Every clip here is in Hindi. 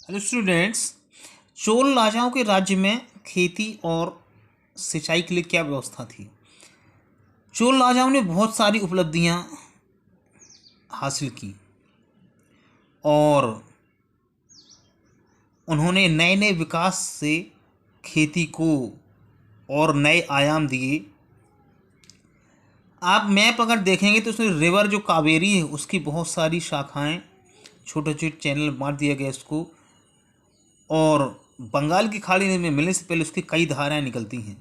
Hello students. चोल राजाओं के राज्य में खेती और सिंचाई के लिए क्या व्यवस्था थी। चोल राजाओं ने बहुत सारी उपलब्धियां हासिल की और उन्होंने नए नए विकास से खेती को और नए आयाम दिए। आप मैप अगर देखेंगे तो उसमें रिवर जो कावेरी है उसकी बहुत सारी शाखाएं, छोटे छोटे चैनल बांट दिया गया इसको, और बंगाल की खाड़ी में मिलने से पहले उसकी कई धाराएं निकलती हैं।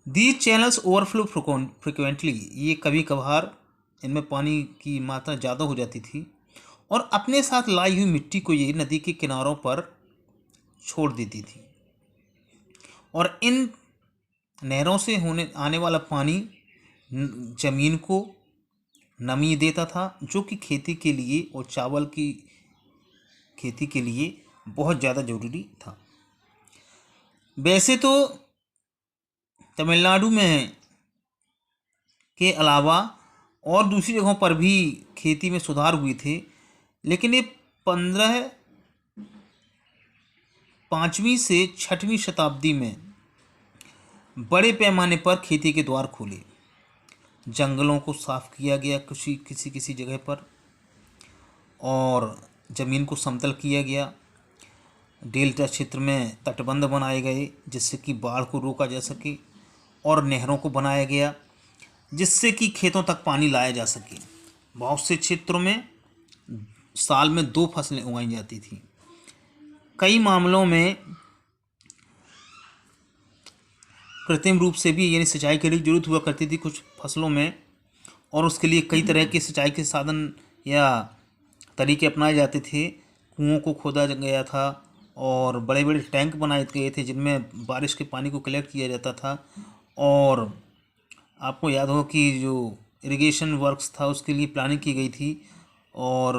दीज चैनल्स ओवरफ्लो फ्रिक्वेंटली, ये कभी कभार इनमें पानी की मात्रा ज़्यादा हो जाती थी और अपने साथ लाई हुई मिट्टी को ये नदी के किनारों पर छोड़ देती थी और इन नहरों से होने आने वाला पानी ज़मीन को नमी देता था, जो कि खेती के लिए और चावल की खेती के लिए बहुत ज़्यादा ज़रूरी था। वैसे तो तमिलनाडु में के अलावा और दूसरी जगहों पर भी खेती में सुधार हुए थे, लेकिन ये 5वीं से 6वीं शताब्दी में बड़े पैमाने पर खेती के द्वार खोले। जंगलों को साफ किया गया किसी किसी जगह पर और ज़मीन को समतल किया गया। डेल्टा क्षेत्र में तटबंध बनाए गए जिससे कि बाढ़ को रोका जा सके और नहरों को बनाया गया जिससे कि खेतों तक पानी लाया जा सके। बहुत से क्षेत्रों में साल में 2 फसलें उगाई जाती थी। कई मामलों में कृत्रिम रूप से भी यानी सिंचाई के लिए जरूरत हुआ करती थी कुछ फसलों में, और उसके लिए कई तरह के सिंचाई के साधन या तरीके अपनाए जाते थे। कुओं को खोदा गया था और बड़े बड़े टैंक बनाए गए थे जिनमें बारिश के पानी को कलेक्ट किया जाता था। और आपको याद हो कि जो इरिगेशन वर्क्स था उसके लिए प्लानिंग की गई थी और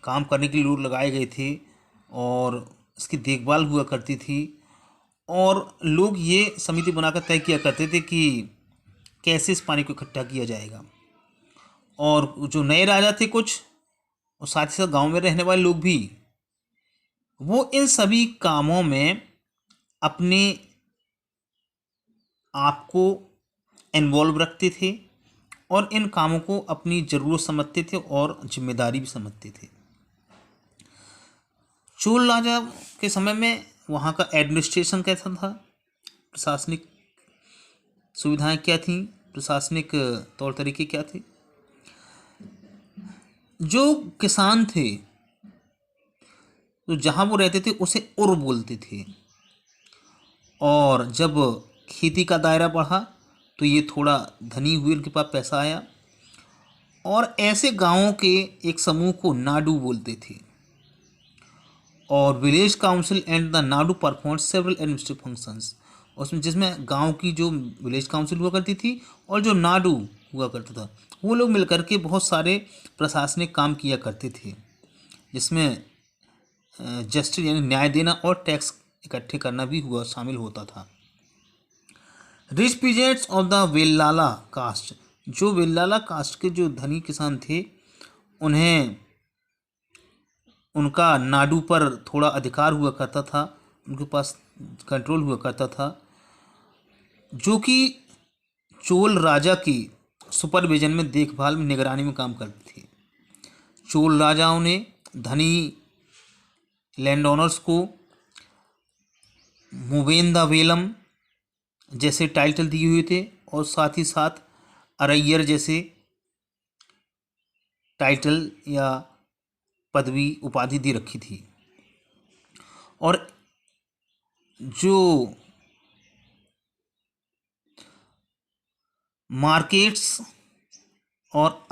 काम करने के लिए लोग लगाए गए थे और इसकी देखभाल हुआ करती थी। और लोग ये समिति बनाकर तय किया करते थे कि कैसे इस पानी को इकट्ठा किया जाएगा। और जो नए राजा थे कुछ, और साथ ही साथ गाँव में रहने वाले लोग भी, वो इन सभी कामों में अपने आप को इन्वॉल्व रखते थे और इन कामों को अपनी ज़रूरत समझते थे और जिम्मेदारी भी समझते थे। चोल राजा के समय में वहाँ का एडमिनिस्ट्रेशन कैसा था, प्रशासनिक सुविधाएं क्या थीं, प्रशासनिक तौर तरीके क्या थे। जो किसान थे तो जहाँ वो रहते थे उसे उर बोलते थे, और जब खेती का दायरा बढ़ा तो ये थोड़ा धनी हुए, उनके पास पैसा आया, और ऐसे गांवों के एक समूह को नाडू बोलते थे। और village council and the Nadu perform several administrative functions, उसमें जिसमें गांव की जो विलेज काउंसिल हुआ करती थी और जो नाडू हुआ करता था, वो लोग मिलकर के बहुत सारे प्रशासनिक काम किया करते थे, जिसमें जस्टिस यानी न्याय देना और टैक्स इकट्ठे करना भी हुआ शामिल होता था। Rich peasants of the Vellala caste, जो वेल्लाला कास्ट के जो धनी किसान थे, उन्हें उनका नाडू पर थोड़ा अधिकार हुआ करता था, उनके पास कंट्रोल हुआ करता था, जो कि चोल राजा की सुपरविजन में, देखभाल में, निगरानी में काम करते थे। चोल राजाओं ने धनी लैंड ओनर्स को मूवेंदावेलम जैसे टाइटल दिए हुए थे और साथ ही साथ अरैयर जैसे टाइटल या पदवी उपाधि दे रखी थी। और जो मार्केट्स और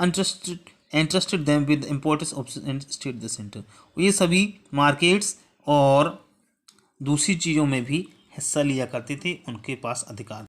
interested them with importance of state the centre, ये सभी मार्केट्स और दूसरी चीज़ों में भी हिस्सा लिया करते थे, उनके पास अधिकार